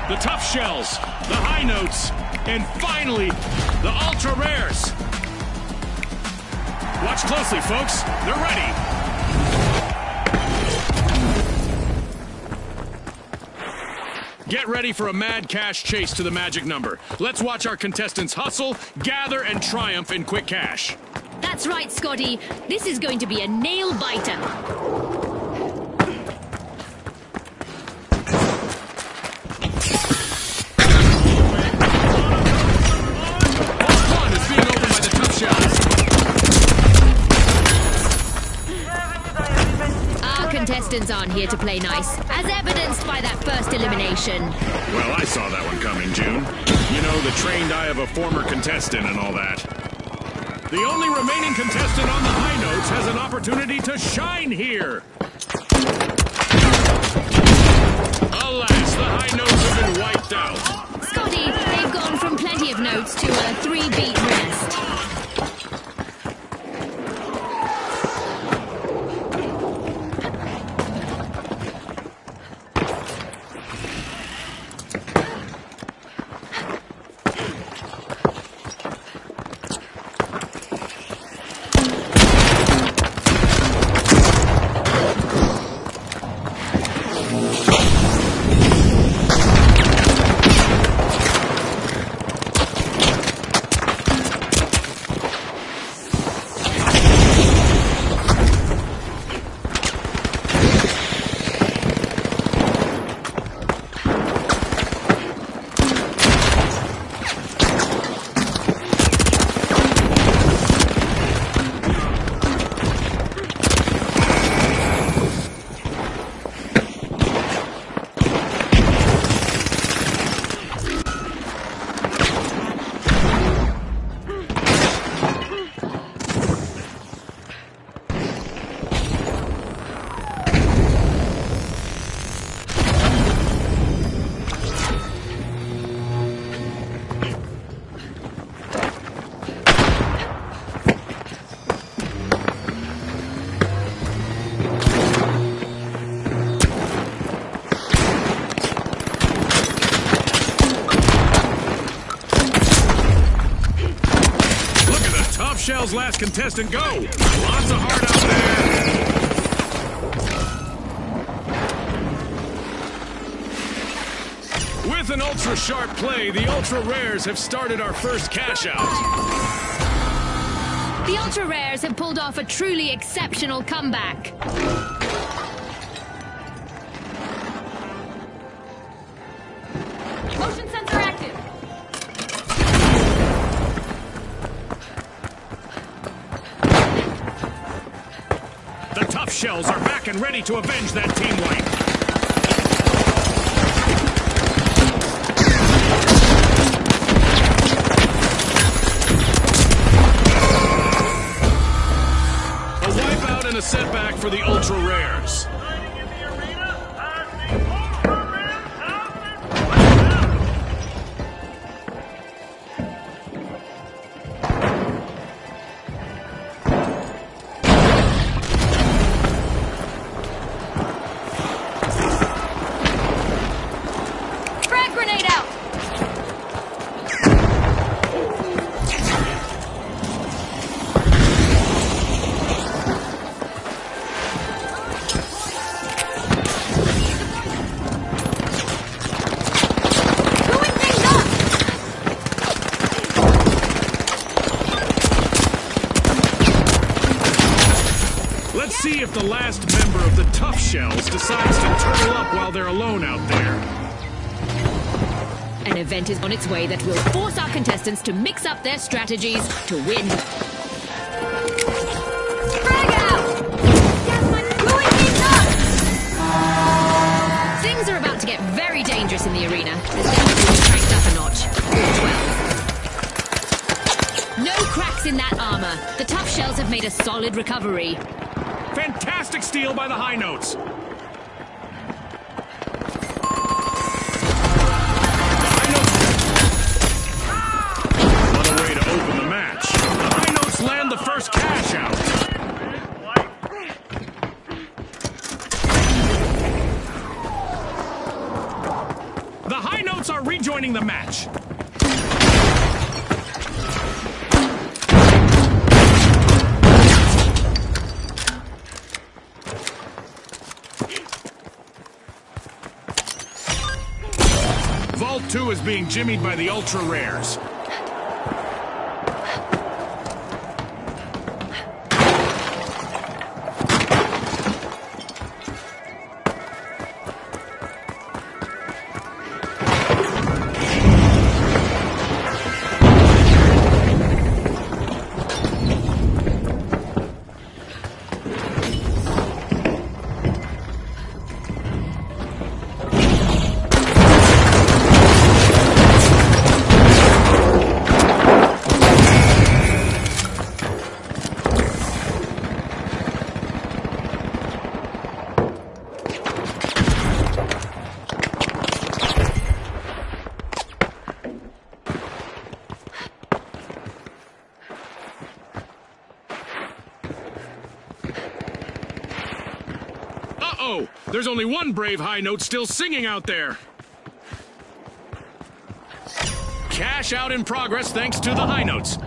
the tough shells, the high notes, and finally, the ultra rares. Watch closely, folks. They're ready. Get ready for a mad cash chase to the magic number. Let's watch our contestants hustle, gather, and triumph in quick cash. That's right, Scotty. This is going to be a nail-biter. Contestants aren't here to play nice, as evidenced by that first elimination. Well, I saw that one coming, June. You know, the trained eye of a former contestant and all that. The only remaining contestant on the high notes has an opportunity to shine here. Alas, the high notes have been wiped out. Scotty, they've gone from plenty of notes to a 3-beat rest. Shell's last contestant go. Lots of heart out there. With an ultra sharp play, the ultra rares have started our first cash out. The ultra rares have pulled off a truly exceptional comeback. Motion sensor active. Shells are back and ready to avenge that team wipe. A wipeout and a setback for the ultra rares. Let's see if the last member of the Tough Shells decides to turtle up while they're alone out there. An event is on its way that will force our contestants to mix up their strategies to win. Frag out! Blowing things up! Things are about to get very dangerous in the arena. The temperature is cranked up a notch. 12. No cracks in that armor. The Tough Shells have made a solid recovery. Fantastic steal by the high notes. What a way to open the match. The high notes land the first cash out. The high notes winning the match. Vault 2 is being jimmied by the Ultra Rares. Uh-oh! There's only one brave high note still singing out there. Cash out in progress thanks to the high notes.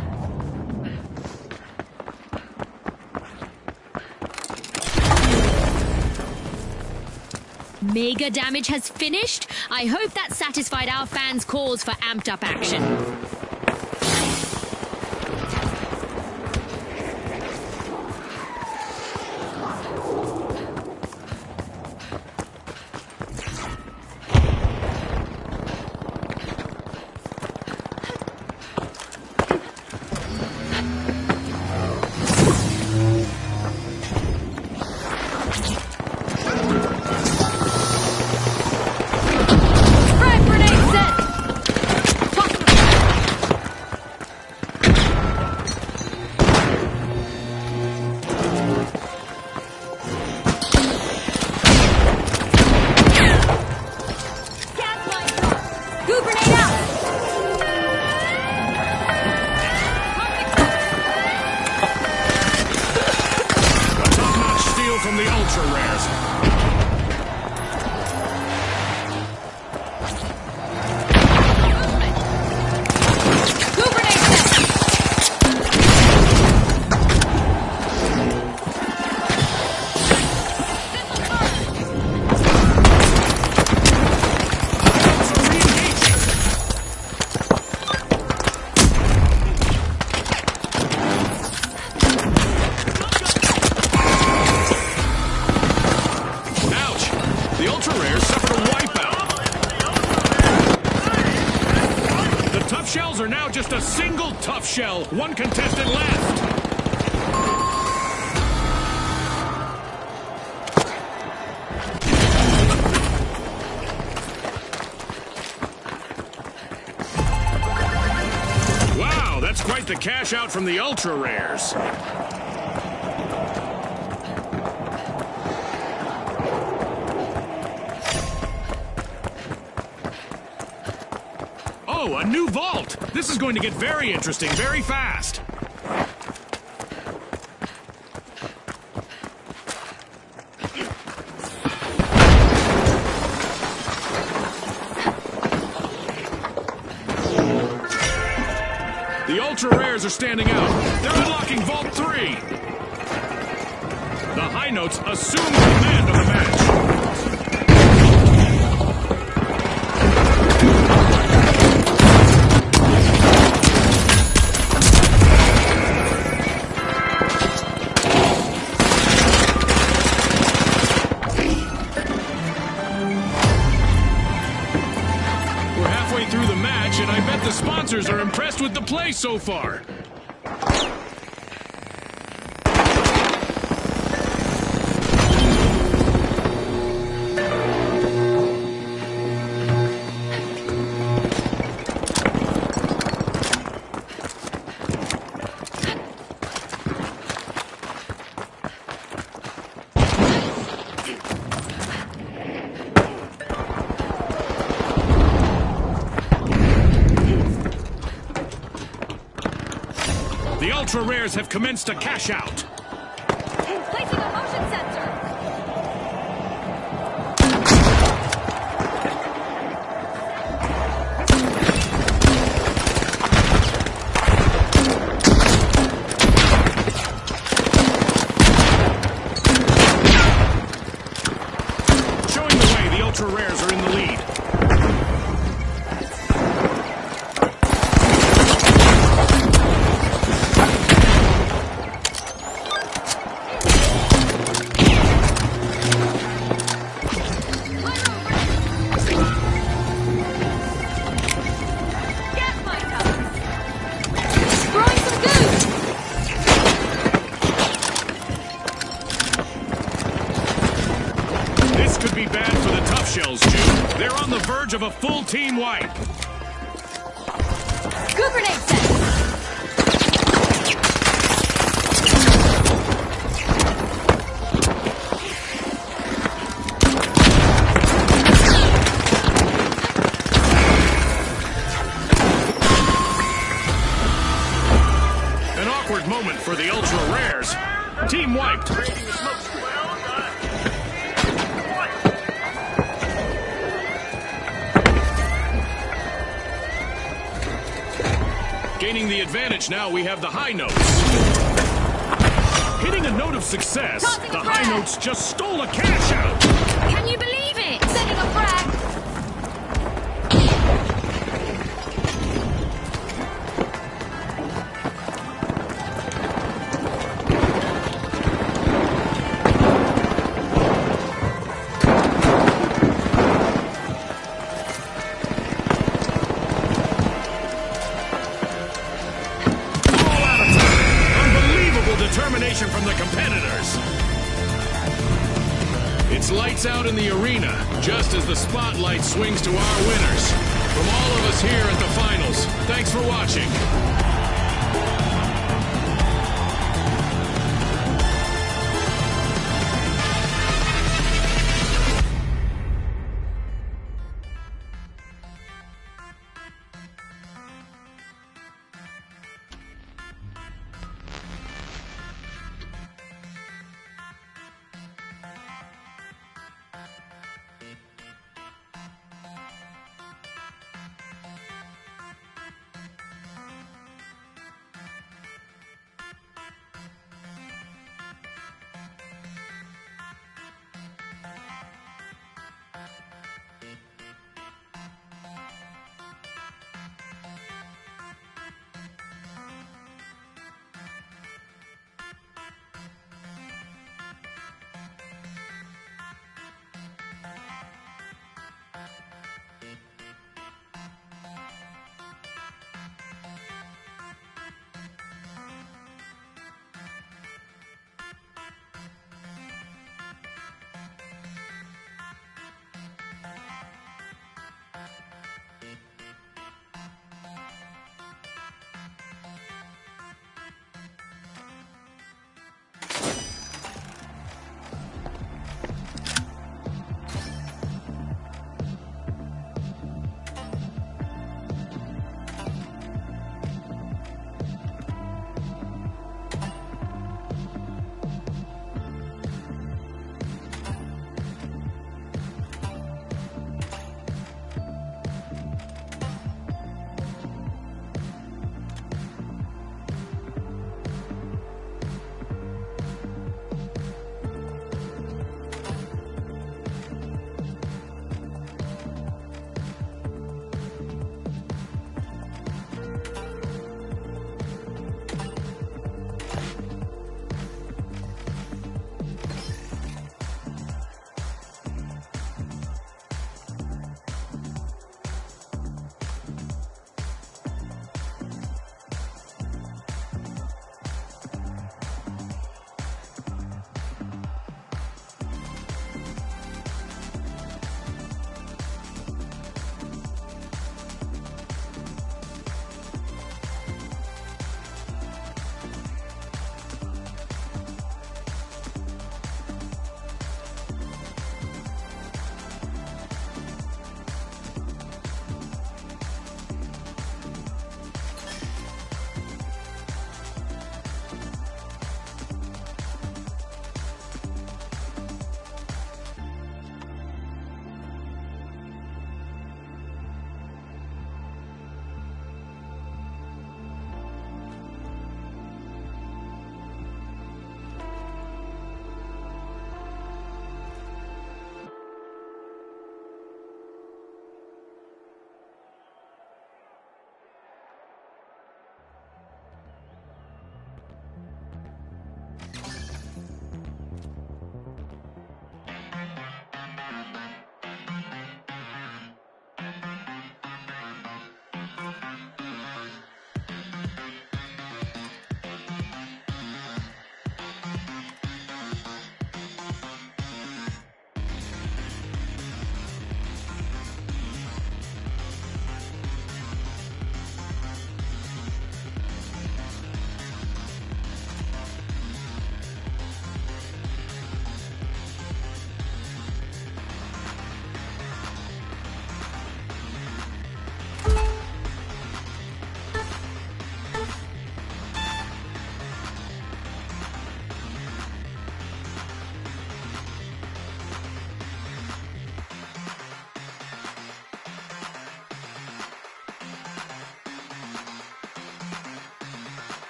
Mega damage has finished. I hope that satisfied our fans' calls for amped up action. From the Ultra Rares. The Ultra Rares suffered a wipeout. The Tough Shells are now just a single Tough Shell. One contestant left. Wow, that's quite the cash out from the Ultra Rares. Oh, a new vault! This is going to get very interesting very fast. The Ultra Rares are standing out. They're unlocking Vault 3. The High Notes assume command of the match. Through the match, and I bet the sponsors are impressed with the play so far. The Ultra Rares have commenced a cash out. Placing a motion sensor. Ultra Rares are in the lead. This could be bad for the Tough Shells, June. They're on the verge of a full team wipe. Good grenade set. An awkward moment for the Ultra Rares. Team wiped. Gaining the advantage now, we have the high notes. Hitting a note of success, the high notes just stole a cash out. Can you believe it? Setting a frag. Determination from the competitors. It's lights out in the arena, just as the spotlight swings to our winners. From all of us here at the finals, thanks for watching.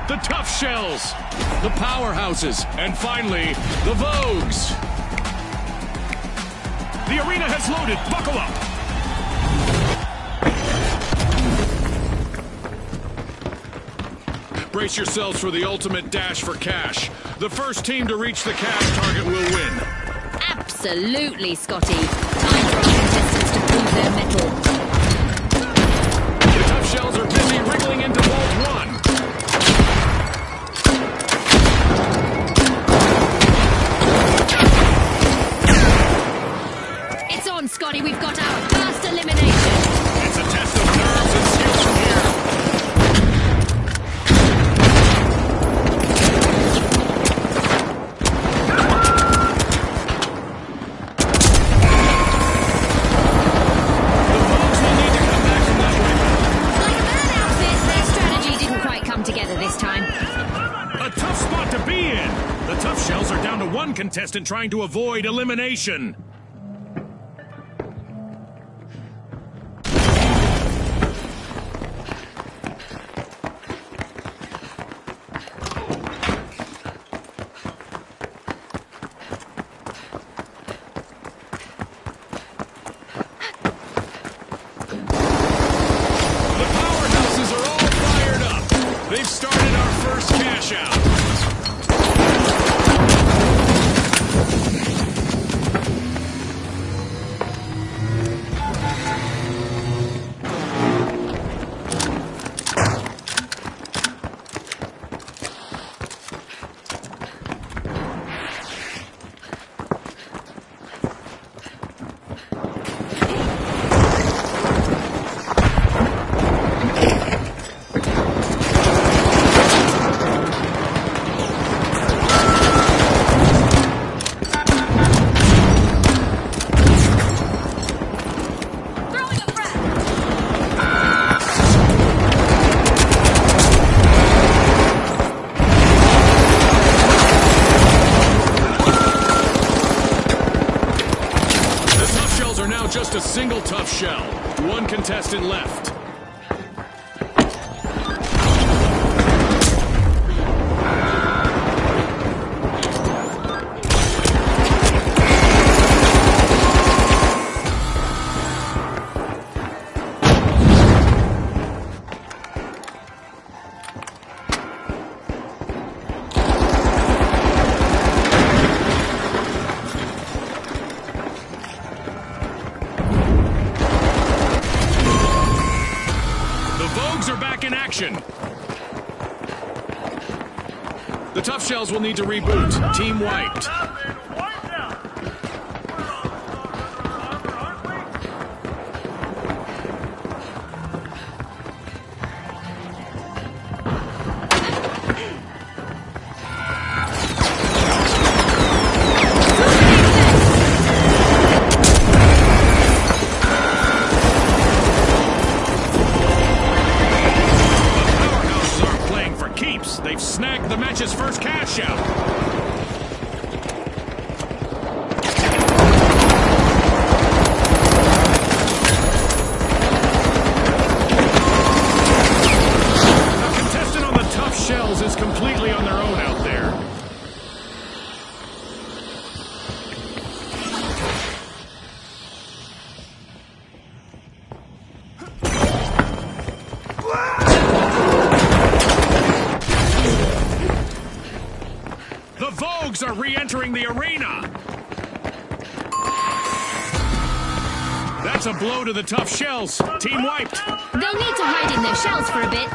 the Tough Shells, the Powerhouses, and finally, the Vogues. The arena has loaded. Buckle up. Brace yourselves for the ultimate dash for cash. The first team to reach the cash target will win. Absolutely, Scotty. Time for our contestants to prove their mettle. The Tough Shells are busy wriggling into Vault 1. It's on, Scotty. We've got our first elimination. It's a test of nerves and skill from here. One contestant trying to avoid elimination. The powerhouses are all fired up. They've started our first cash out. Just a single Tough Shell. One contestant left. Are back in action. The Tough Shells will need to reboot. Team wiped. They've snagged the match's first cash out. A contestant on the Tough Shells is completely on their own out there. The Vogues are re-entering the arena! That's a blow to the Tough Shells. Team wiped. They'll need to hide in their shells for a bit.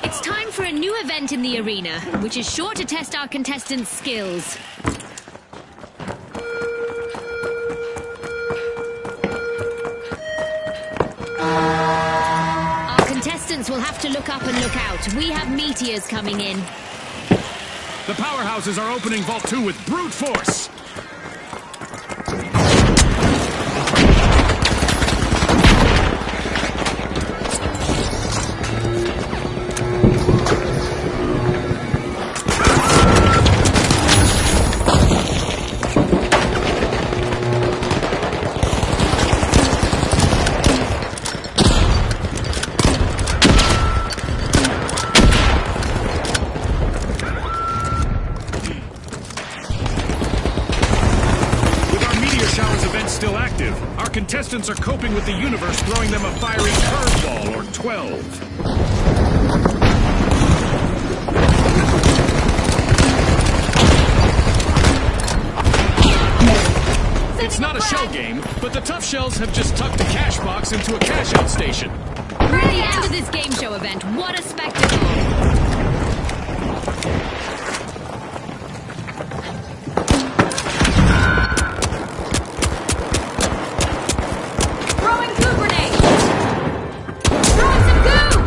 It's time for a new event in the arena, which is sure to test our contestants' skills. Our contestants will have to look up and look out. We have meteors coming in. The powerhouses are opening Vault 2 with brute force. still active. Our contestants are coping with the universe throwing them a fiery curveball or 12. It's not a shell game, but the tough shells have just tucked a cash box into a cash-out station. We're at the end of this game show event. What a spectacle! Throwing goo grenades! Throwing some goo!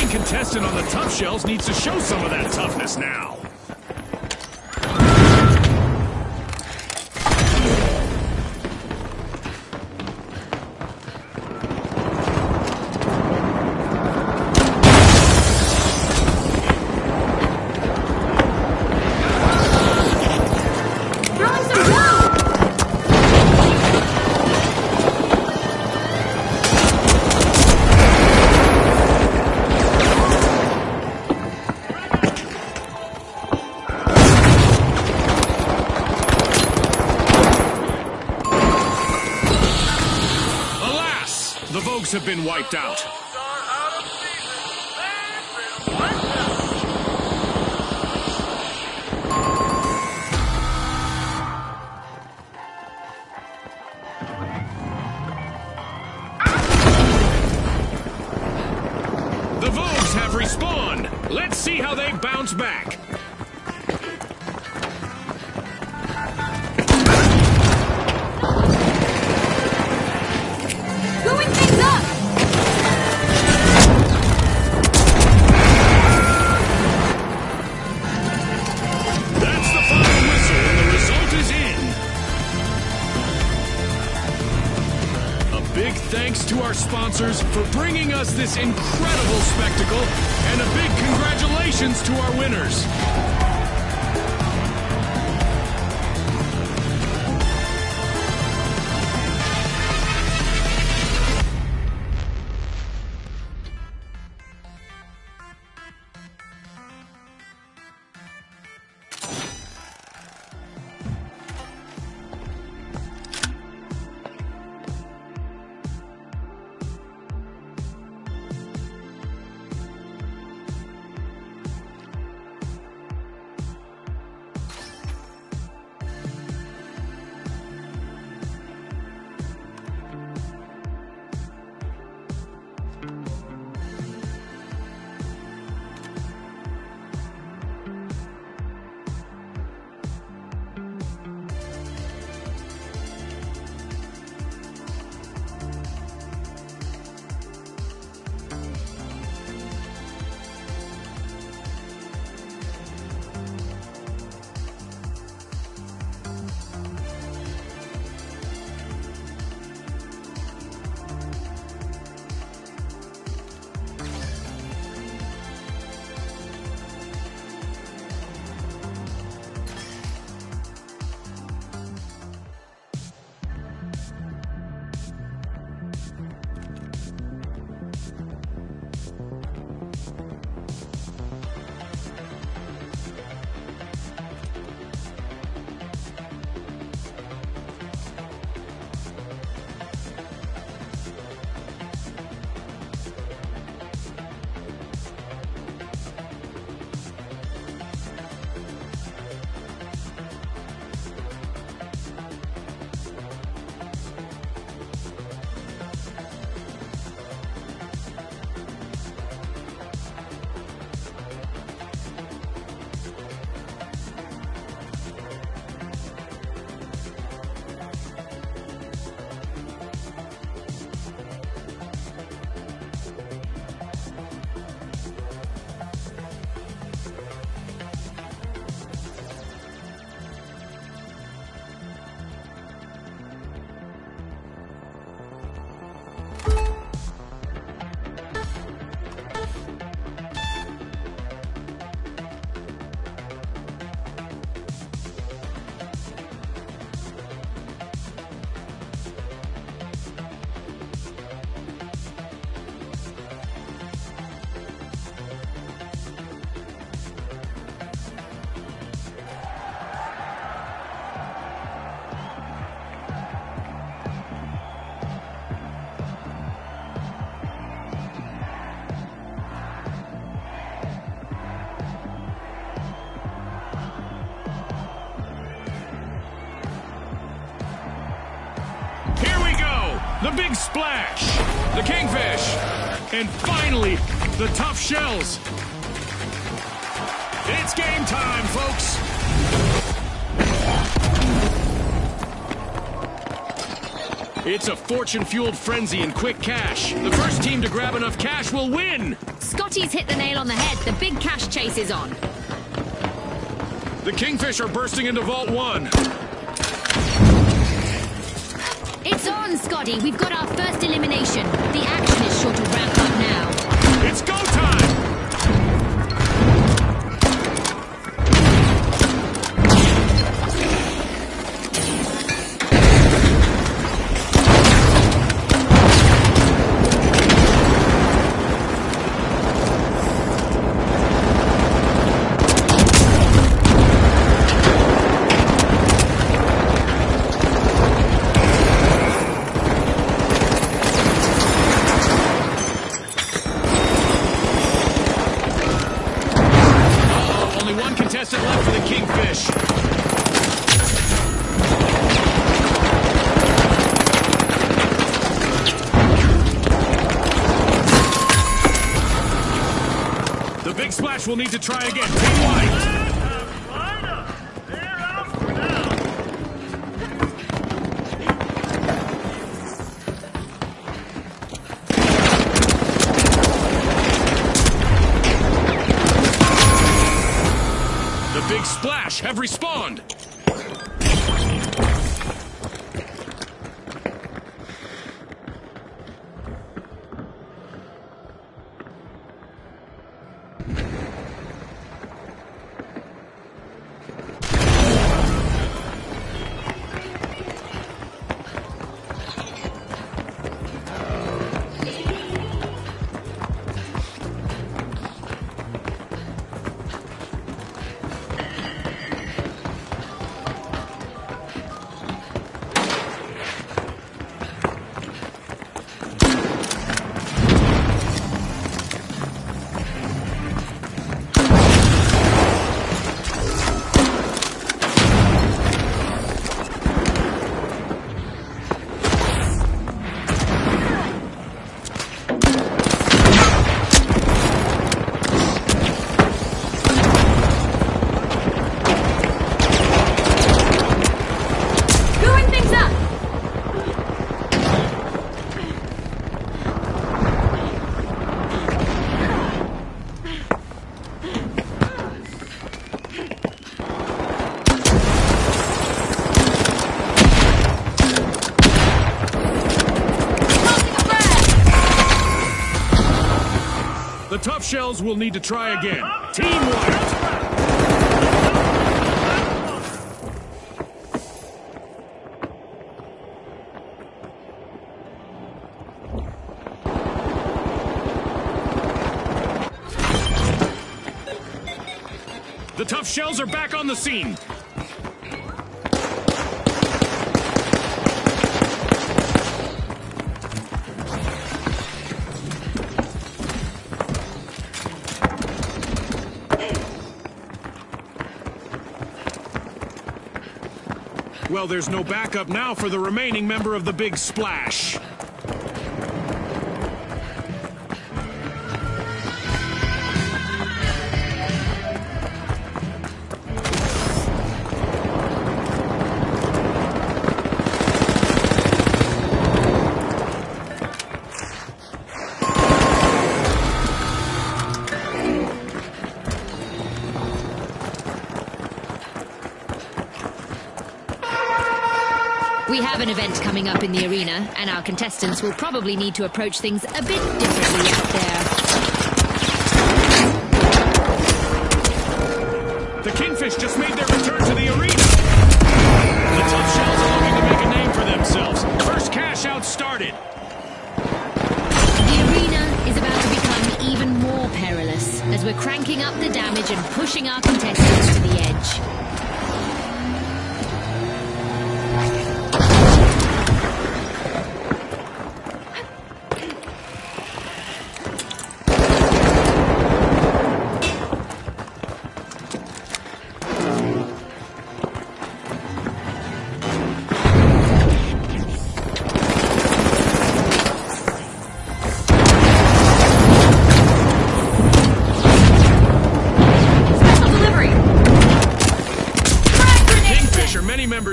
Contestant on the tough shells needs to show some of that toughness now. Throwing some goo! The Vogues have been wiped out. The Vogues have respawned. Let's see how they bounce back. Big thanks to our sponsors for bringing us this incredible spectacle, and a big congratulations to our winners. Big Splash, the Kingfish, and finally, the Tough Shells. It's game time, folks. It's a fortune-fueled frenzy and quick cash. The first team to grab enough cash will win. Scotty's hit the nail on the head. The big cash chase is on. The Kingfish are bursting into Vault 1. It's on, Scotty. We've got our first elimination. The action is sure to ramp up now. It's go time! Left for the Kingfish. The Big Splash will need to try again. Team White. Big Splash have respawned! The Tough Shells will need to try again. Team White! The Tough Shells are back on the scene. Well, there's no backup now for the remaining member of the Big Splash. We have an event coming up in the arena, and our contestants will probably need to approach things a bit differently out there. The Kingfish just made their return to the arena. The Tough Shells are looking to make a name for themselves. First cash out started. The arena is about to become even more perilous as we're cranking up the damage and pushing our contestants to the edge.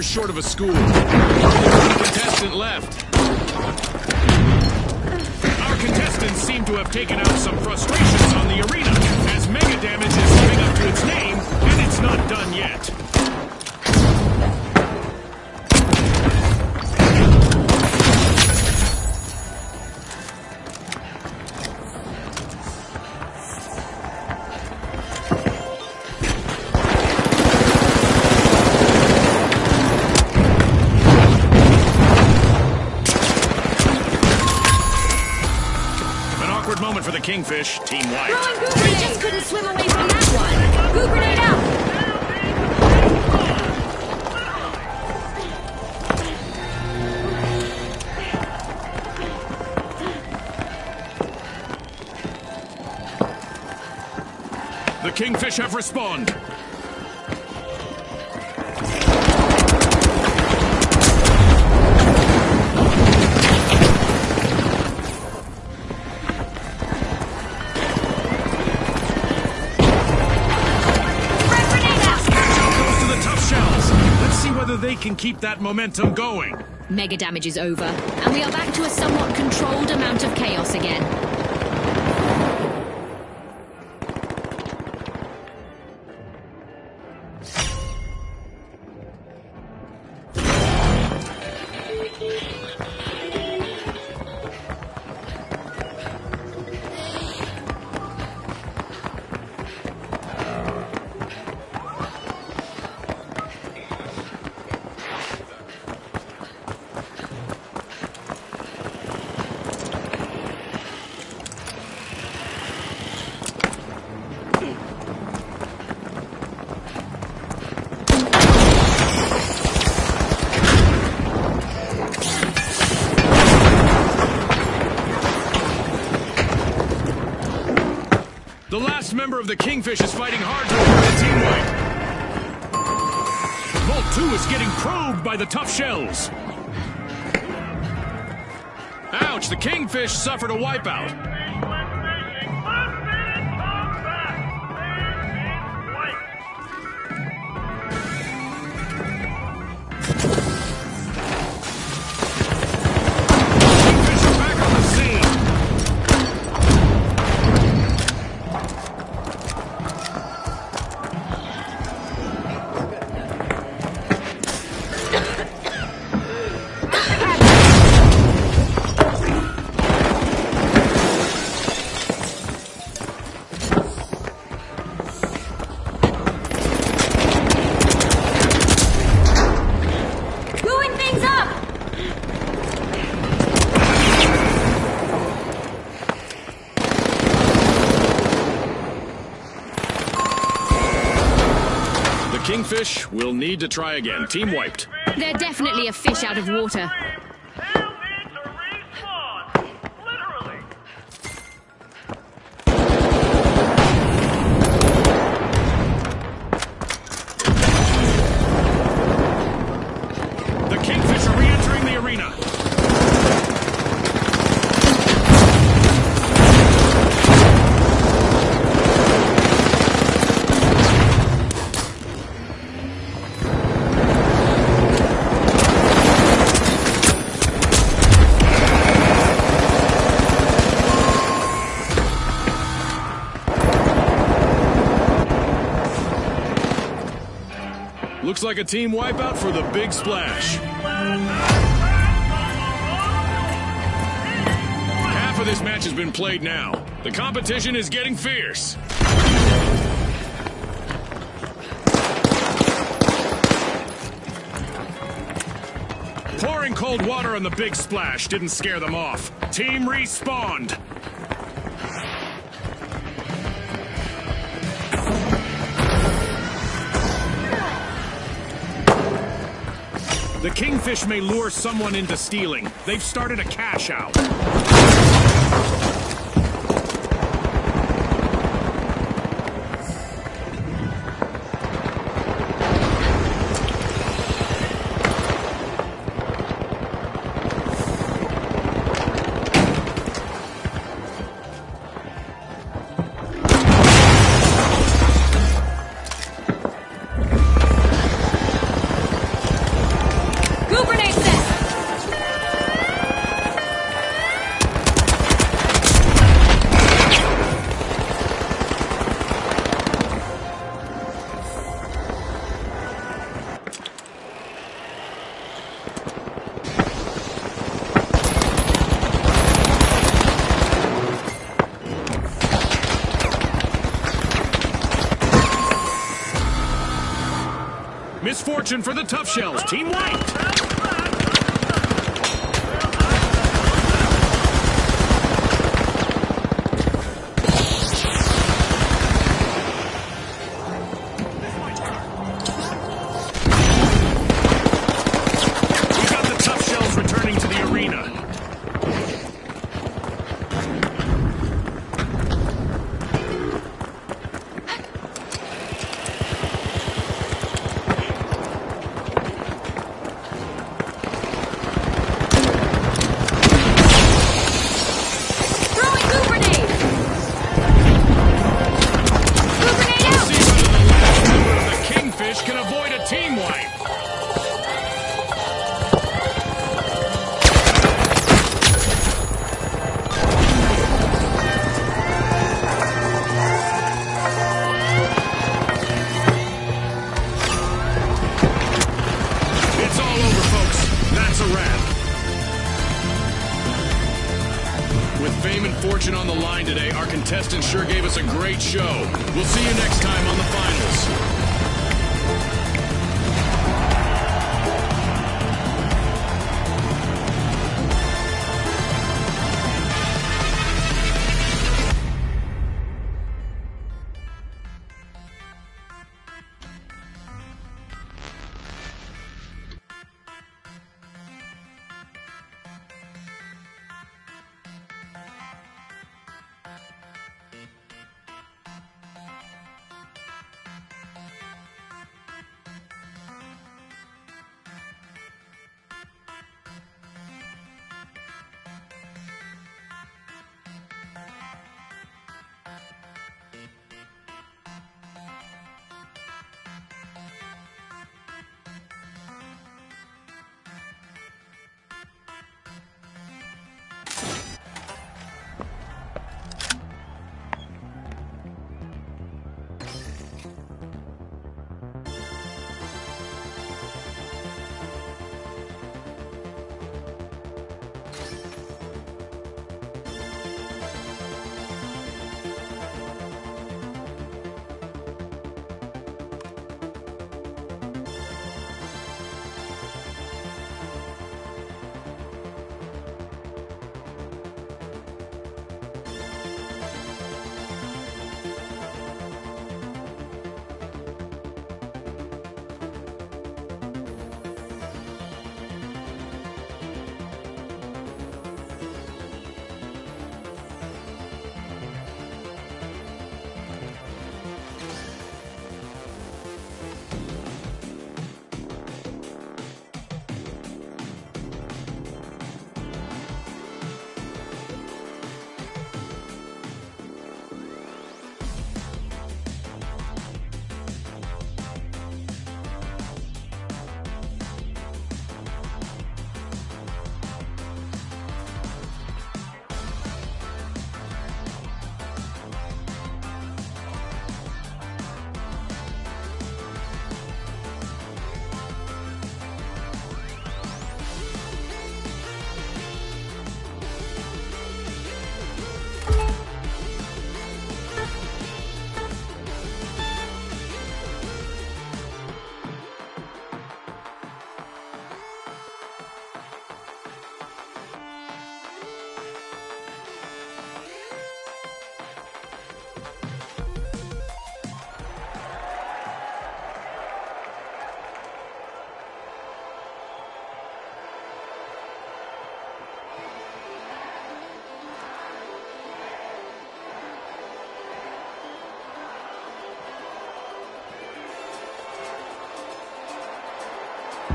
acres short of a school. One contestant left. Our contestants seem to have taken out some frustrations on the arena, as Mega Damage is living up to its name, and it's not done yet. Moment for the Kingfish, team white. He just couldn't swim away from that one. Goo grenade out! The Kingfish have respawned. They can keep that momentum going. Mega Damage is over, and we are back to a somewhat controlled amount of chaos again. The last member of the Kingfish is fighting hard to avoid the team wipe. Vault 2 is getting probed by the tough shells. Ouch, the Kingfish suffered a wipeout. Kingfish will need to try again. Team wiped. They're definitely a fish out of water. The Kingfish are re-entering the arena. Looks like a team wipeout for the big splash. Half of this match has been played now. The competition is getting fierce. Pouring cold water on the big splash didn't scare them off. Team respawned. The Kingfish may lure someone into stealing. They've started a cash out. Misfortune for the Tough Shells. Team wiped. On the line today, our contestants sure gave us a great show. We'll see you next time on the finals.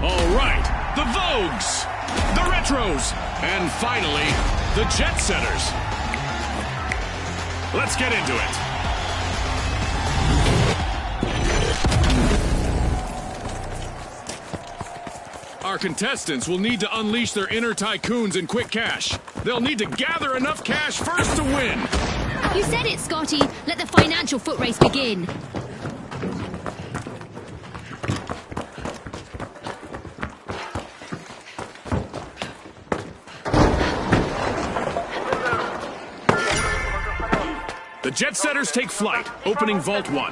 All right, the Vogues, the Retros, and finally, the Jet Setters. Let's get into it. Our contestants will need to unleash their inner tycoons in quick cash. They'll need to gather enough cash first to win. You said it, Scotty. Let the financial foot race begin. The Jet Setters take flight, opening Vault 1.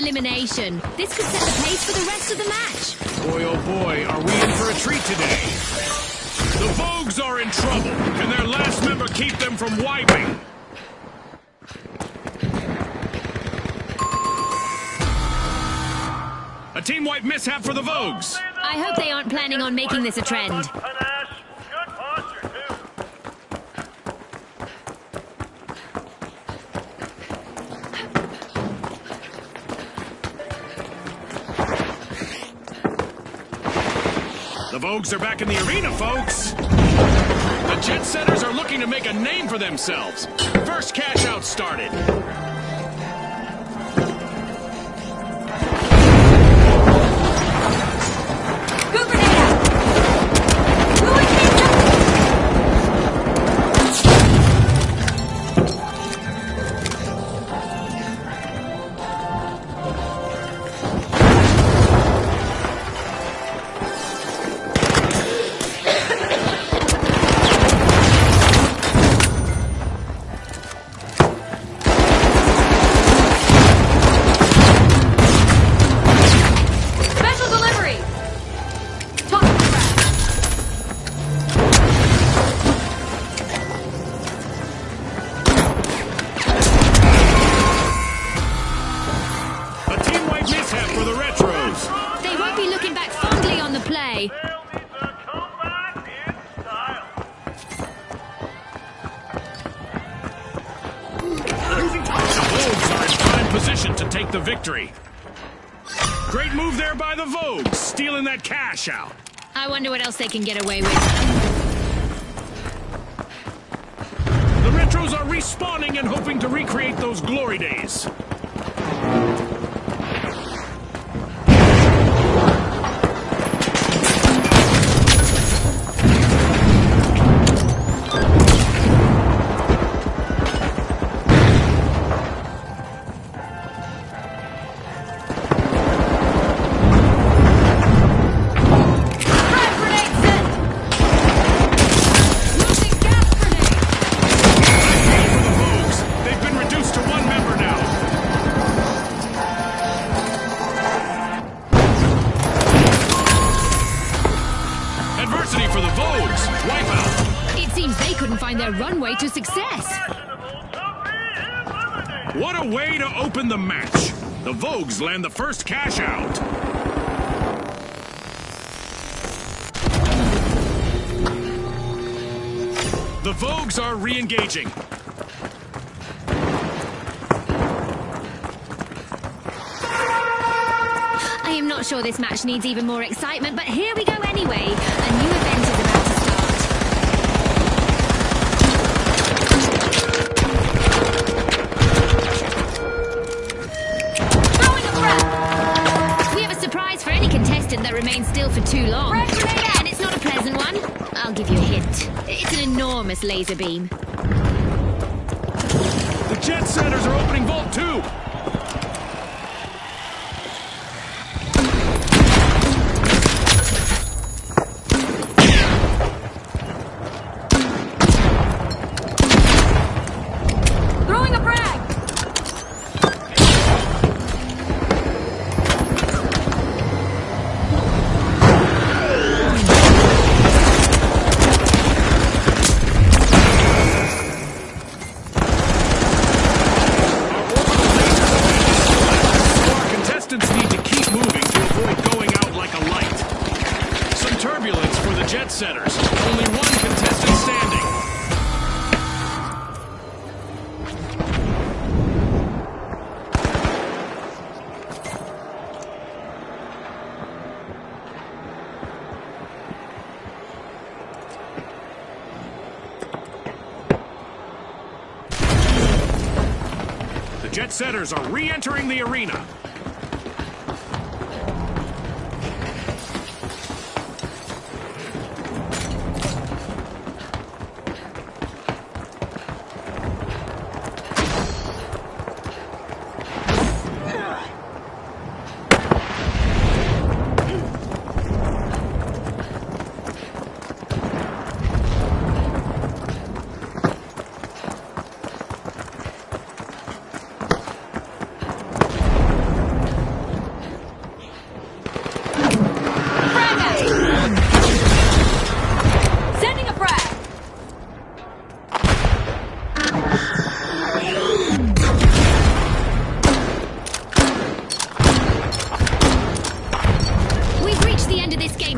elimination. This could set the pace for the rest of the match. Boy, oh boy, are we in for a treat today. The Vogues are in trouble. Can their last member keep them from wiping? A team-wipe mishap for the Vogues. I hope they aren't planning on making this a trend. The Vogues are back in the arena, folks. The Jet Setters are looking to make a name for themselves. First cash out started. To take the victory. Great move there by the Vogues, stealing that cash out. I wonder what else they can get away with. The Retros are respawning and hoping to recreate those glory days. For the Vogues, wipeout. It seems they couldn't find their runway to success. What a way to open the match. The Vogues land the first cash out. The Vogues are re-engaging. I am not sure this match needs even more excitement, but here we go anyway. A new event is about to start. Throwing a trap! We have a surprise for any contestant that remains still for too long. And it's not a pleasant one. I'll give you a hint. It's an enormous laser beam. The Jet Setters are opening Vault 2. Jet Setters. Only one contestant standing. The Jet Setters are re-entering the arena.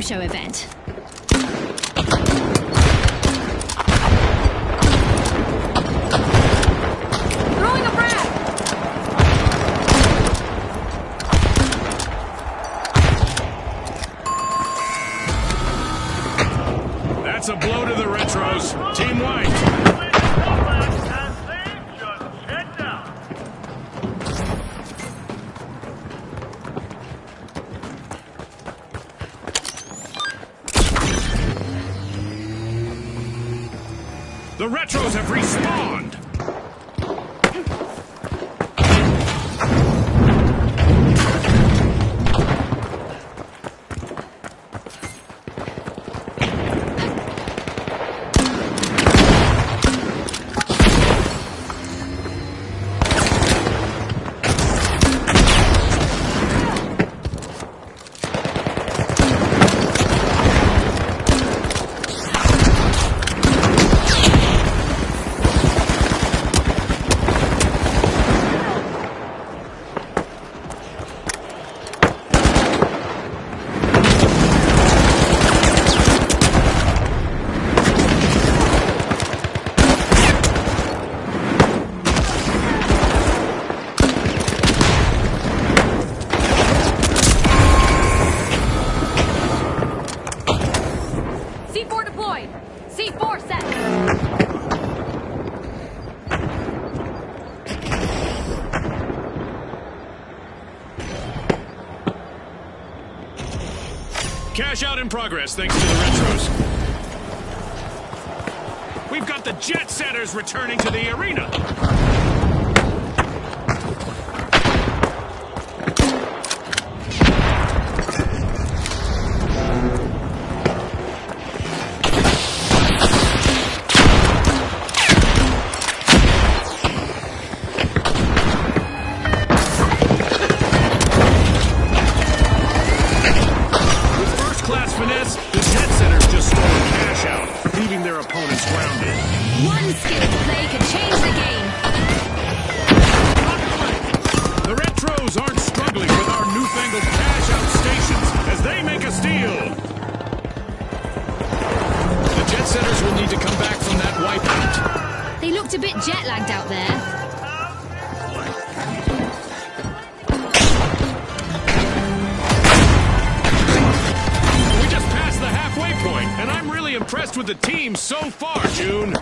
show event. Throwing a frag! That's a blow to the Retros. Team White. The Retros have respawned! C4 deployed! C4 set! Cash out in progress thanks to the Retros. We've got the Jet Setters returning to the arena. One skilled play could change the game. The Retros aren't struggling with our newfangled cash-out stations as they make a steal. The Jet Setters will need to come back from that wipeout. They looked a bit jet-lagged out there. We just passed the halfway point, and I'm really impressed with the team so far, June.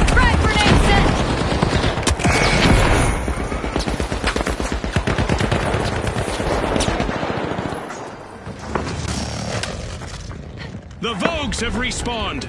Frag grenade set! The Vogues have respawned.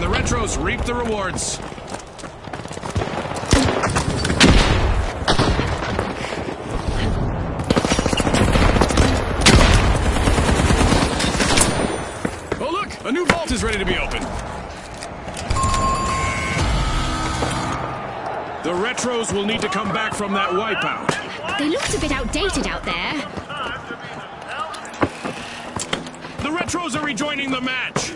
Retros reap the rewards. Oh look, a new vault is ready to be opened. The Retros will need to come back from that wipeout. They looked a bit outdated out there. The Retros are rejoining the match.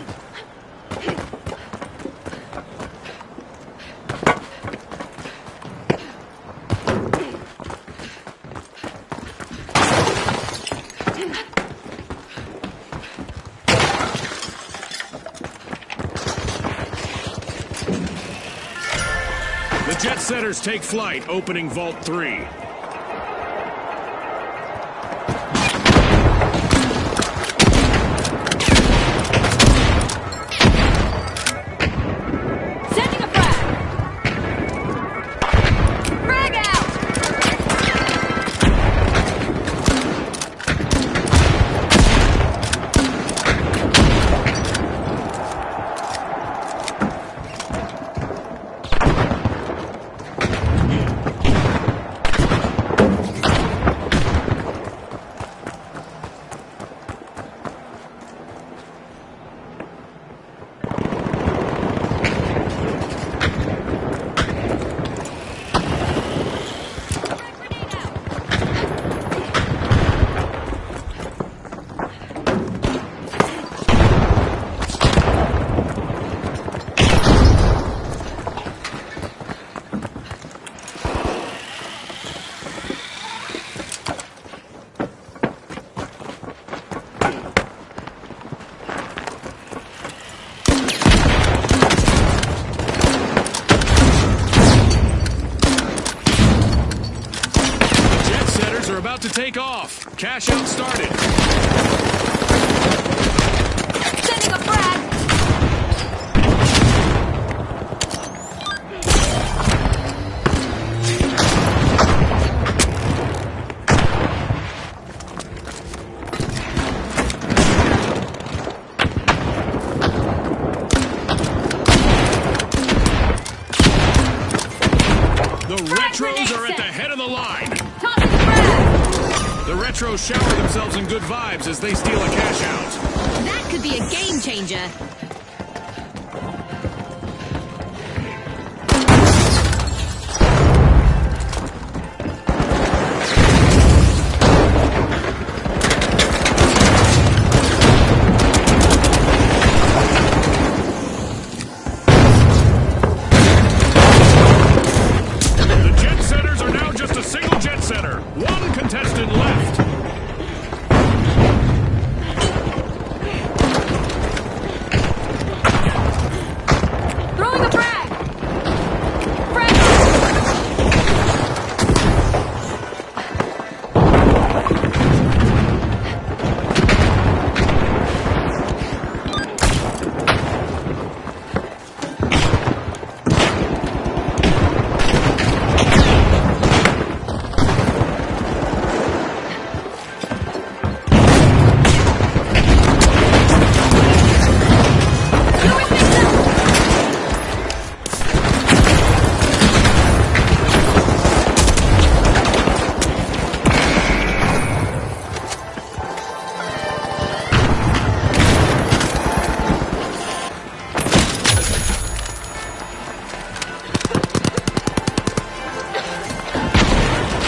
The Jet Setters take flight, opening Vault 3. Sending a frag! Frag out! Cash out started. Sending a frag! The Retros are at the head of the line. Tossing a frag! The Retros shower themselves in good vibes as they steal a cash out. That could be a game changer. The jet setters are now just a single jet setter. One contestant left. Throwing a frag! Frag! Throwing missile!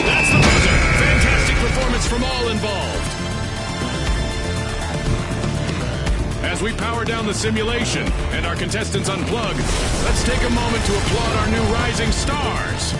That's the buzzer. Fantastic performance from all involved. As we power down the simulation and our contestants unplug, let's take a moment to applaud our new rising stars.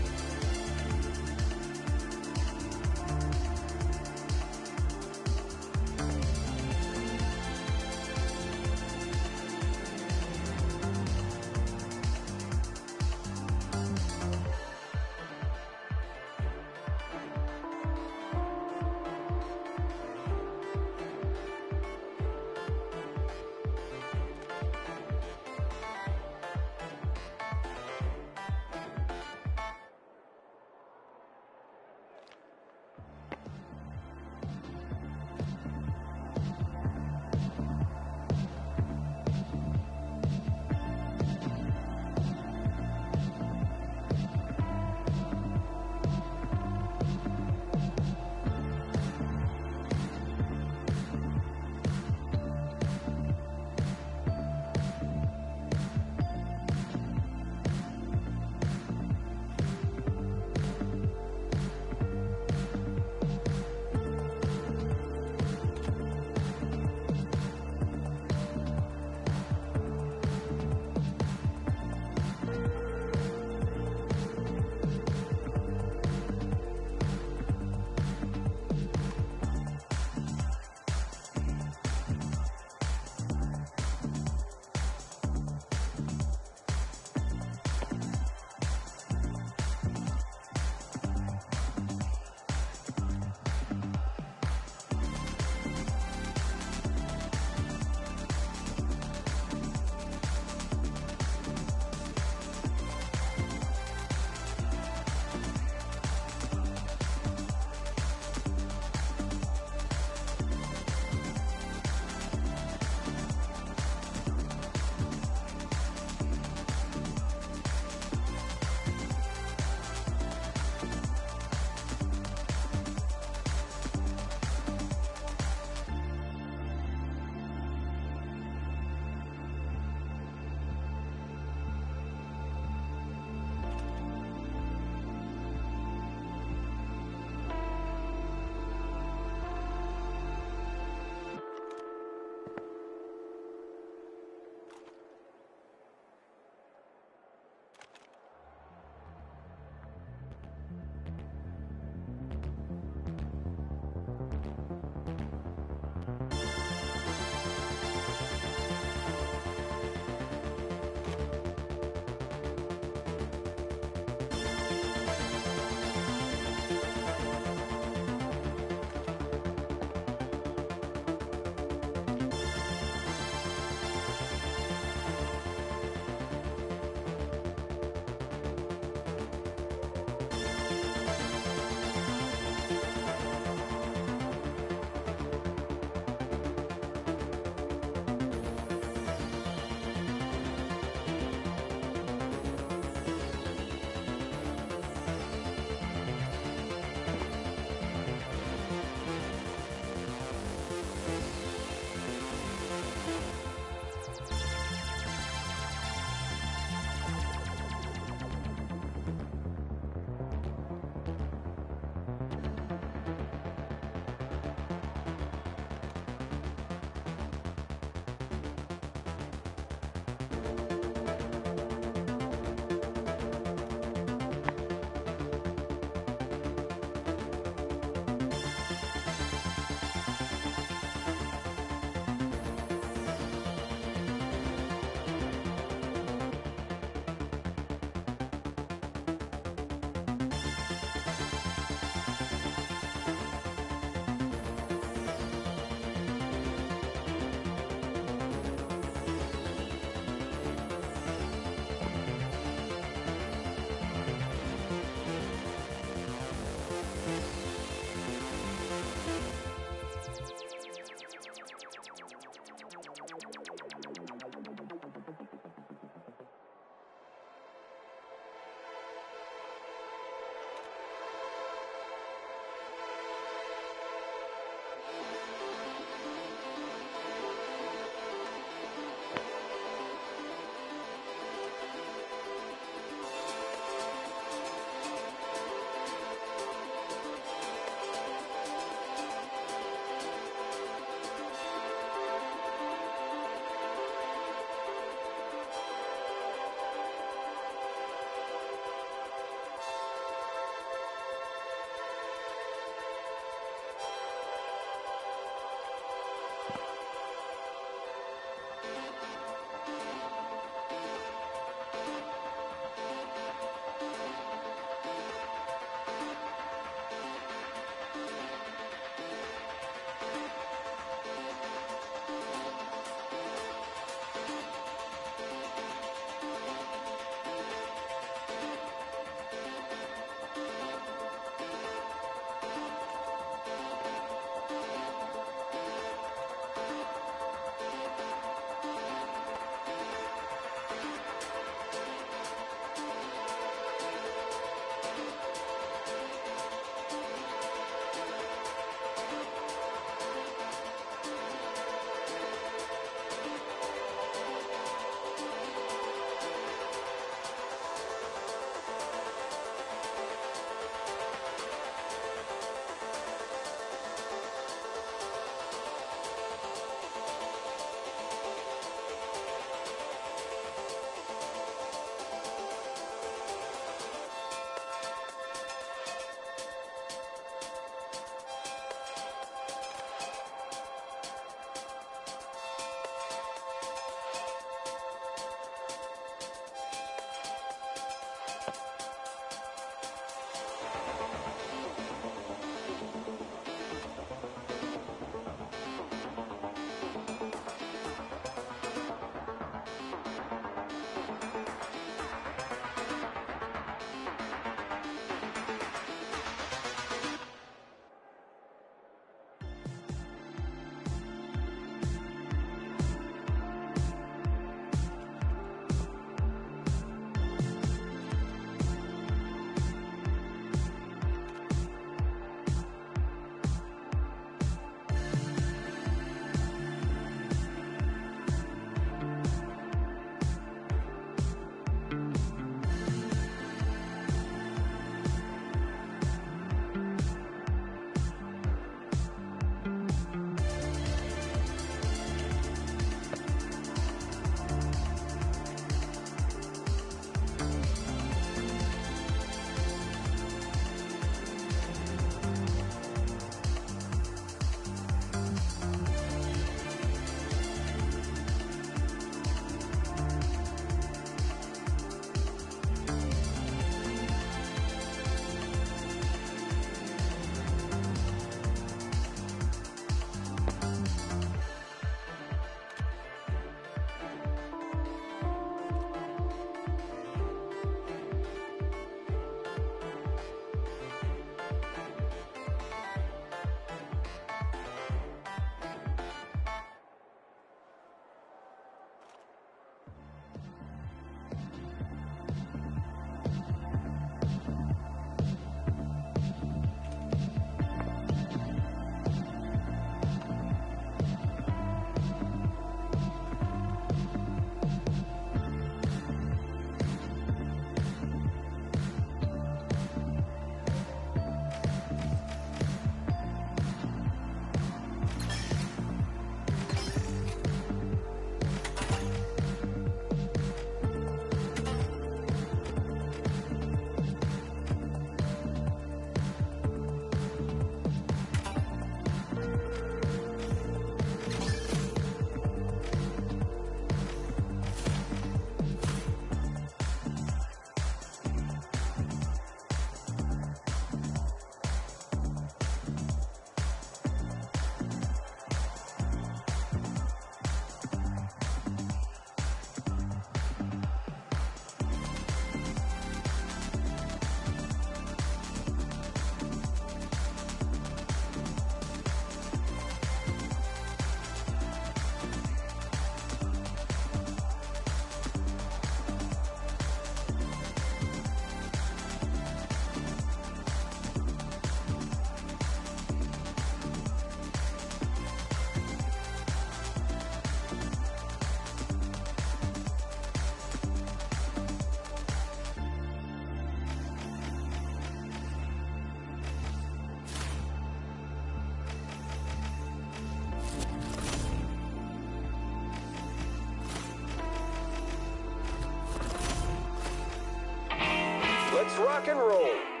Let's rock and roll.